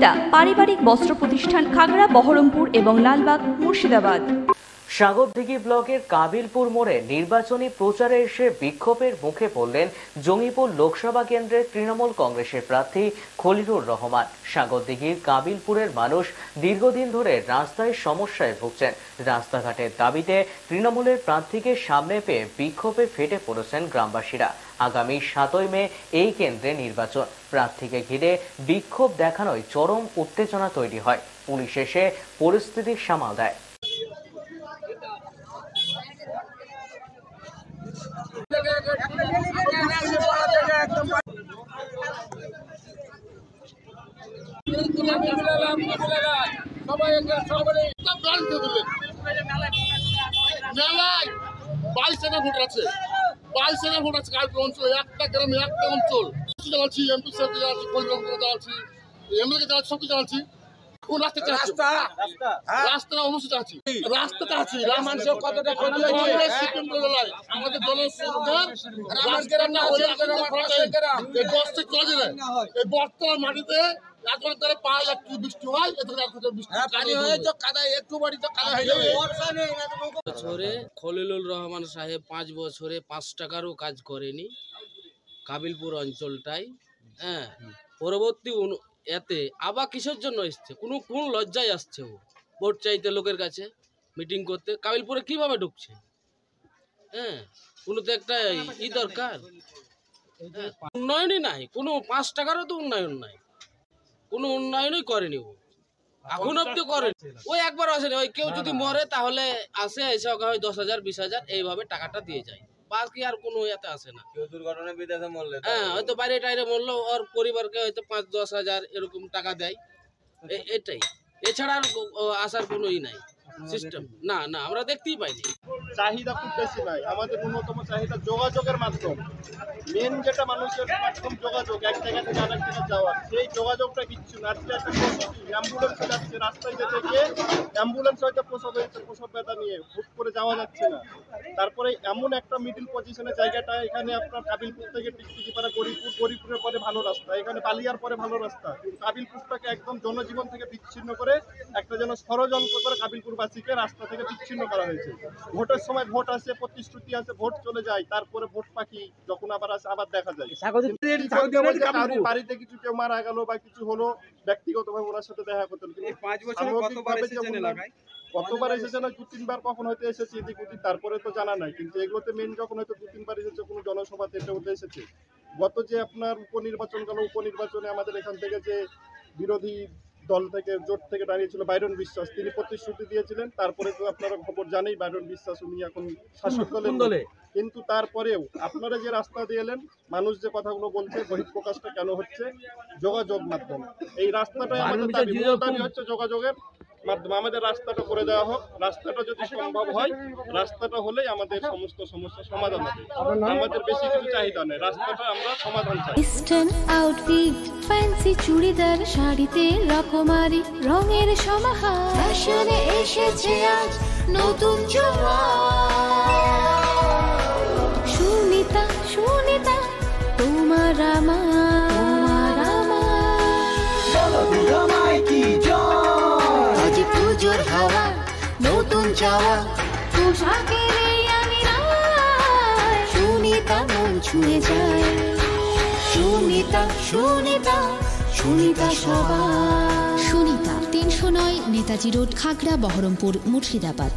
সুনিতা পারিবারিক বস্ত্র প্রতিষ্ঠান খাগড়া বহরমপুর এবং লালবাগ মুর্শিদাবাদ। সাগরদিঘি ব্লকের কাবিলপুর মোড়ে নির্বাচনী প্রচারে এসে বিক্ষোভের মুখে পড়লেন জঙ্গিপুর লোকসভা কেন্দ্রের তৃণমূল কংগ্রেসের প্রার্থী খলিলুর রহমান। সাগরদিঘির কাবিলপুরের মানুষ দীর্ঘদিন ধরে রাস্তায় সমস্যায় ভুগছেন। রাস্তাঘাটের দাবিতে তৃণমূলের প্রার্থীকে সামনে পেয়ে বিক্ষোভে ফেটে পড়েছেন গ্রামবাসীরা। আগামী 7ই মে এই কেন্দ্রে নির্বাচন। প্রার্থীকে ঘিরে বিক্ষোভ দেখানোয় চরম উত্তেজনা তৈরি হয়। পুলিশ এসে পরিস্থিতি সামাল দেয়। খলিলুর রহমান সাহেব 5 বছরে 5 টাকারও কাজ করেনি কাবিলপুর অঞ্চলটাই। হ্যাঁ, পরবর্তী এতে আবার কিসের জন্য এসছে? কোন লজ্জায় আসছে ও ভোট চাইতে লোকের কাছে, মিটিং করতে? কাবিলপুরে কিভাবে ঢুকছে? হ্যাঁ, কোনো তো একটা দরকার। উন্নয়নই নাই, কোনো 5 টাকারও তো উন্নয়ন নাই, কোনো উন্নয়নই করেনি ও এখন অব্দি করেনি। ওই একবার আসেনি, ওই কেউ যদি মরে তাহলে আসে, এসে হয় 10,000 20,000 এইভাবে টাকাটা দিয়ে যায়, বাকি আর কোনো এতে আসে না। কেউ দুর্ঘটনায় বিদেশে মরলে, হ্যাঁ, হয়তো বাইরে টাইরে মরলো, ওর পরিবারকে হয়তো 5-10 হাজার এরকম টাকা দেয়, এটাই। এছাড়া আর আসার কোনোই নাই সিস্টেম। না না, আমরা দেখতেই পাইনি। চাহিদা খুব বেশি নাই, আমাদের ন্যূনতম চাহিদা যোগাযোগের মাধ্যম। মেন যেটা মানুষের মাধ্যম যোগাযোগ, এক জায়গা থেকে আরেক জায়গায় যাওয়ার, সেই যোগাযোগটা কিচ্ছু না। আজকে একটা অ্যাম্বুলেন্সে যাচ্ছে, রাস্তায় যেতে গিয়ে অ্যাম্বুলেন্স হয়তো প্রসব হয়েছে, প্রসব ব্যথা নিয়ে হুট করে যাওয়া যাচ্ছে না। তারপরে এমন একটা মিডিল পজিশনের জায়গাটা, এখানে আপনার কাবিলপুর থেকে টিকটিকিপাড়া গরিপুরের পরে ভালো রাস্তা, এখানে বালিয়ার পরে ভালো রাস্তা, কিন্তু কাবিলপুরটাকে একদম জনজীবন থেকে বিচ্ছিন্ন করে একটা যেন ষড়যন্ত্র করে কাবিলপুরবাসীকে রাস্তা থেকে বিচ্ছিন্ন করা হয়েছে। ভোটের সময় ভোট আসে, প্রতিশ্রুতি আছে, ভোট চলে যায়, তারপরে ভোট পাখি যখন আবার আসে আবার দেখা যায় বাড়িতে কিছু কেউ মারা গেল বা কিছু হলো, ব্যক্তিগতভাবে ওনার সাথে দেখা করতেন। কতবার এসেছে না, 2-3 বার কখন হয়তো এসেছে এদিক ওদিক, তারপরে তো জানা নাই। কিন্তু এগুলোতে মেন যখন হয়তো 2-3 বার এসেছে কোনো জনসভাতে, এটা হতে এসেছে। গত যে আপনার উপনির্বাচন গেল, উপনির্বাচনে আমাদের এখান থেকে যে বিরোধী দল থেকে জোট থেকে দাঁড়িয়েছিল বাইরন বিশ্বাস, তিনি প্রতিশ্রুতি দিয়েছিলেন। তারপরে তো আপনারা খবর জানেই বাইরন বিশ্বাস উনি এখন শাসক দলের। কিন্তু তারপরেও আপনারা যে রাস্তা দিয়ে এলেন, মানুষ যে কথাগুলো বলছে, বহিঃপ্রকাশটা কেন হচ্ছে? যোগাযোগ মাধ্যম। এই রাস্তাটাই আমাদের দাবি হচ্ছে যোগাযোগের মাধ্যমে আমাদের রাস্তাটা করে দেওয়া হোক। রাস্তাটা যদি সম্ভব হয়, রাস্তাটা হলেই আমাদের সমস্ত সমস্যার সমাধান হবে। আমাদের বেশি কিছু চাহিদা নেই, রাস্তাটা আমরা সমাধান চাই। ইস্টার্ন আউটফিট, ফ্যান্সি চুড়িদার, শাড়িতে রকমারি রঙের সমাহার, ফ্যাশনে এসেছে আজ নতুন সুনিতা, সুনিতা তোমার আমার আজ পুজোর হাওয়া, নতুন চাওয়া পোশাকের সুনিতা মন ছুঁয়ে যায়। সুনিতা, সুনিতা, সুনিতা সবার। সুনিতা 309 নেতাজি রোড, খাগড়া বহরমপুর মুর্শিদাবাদ।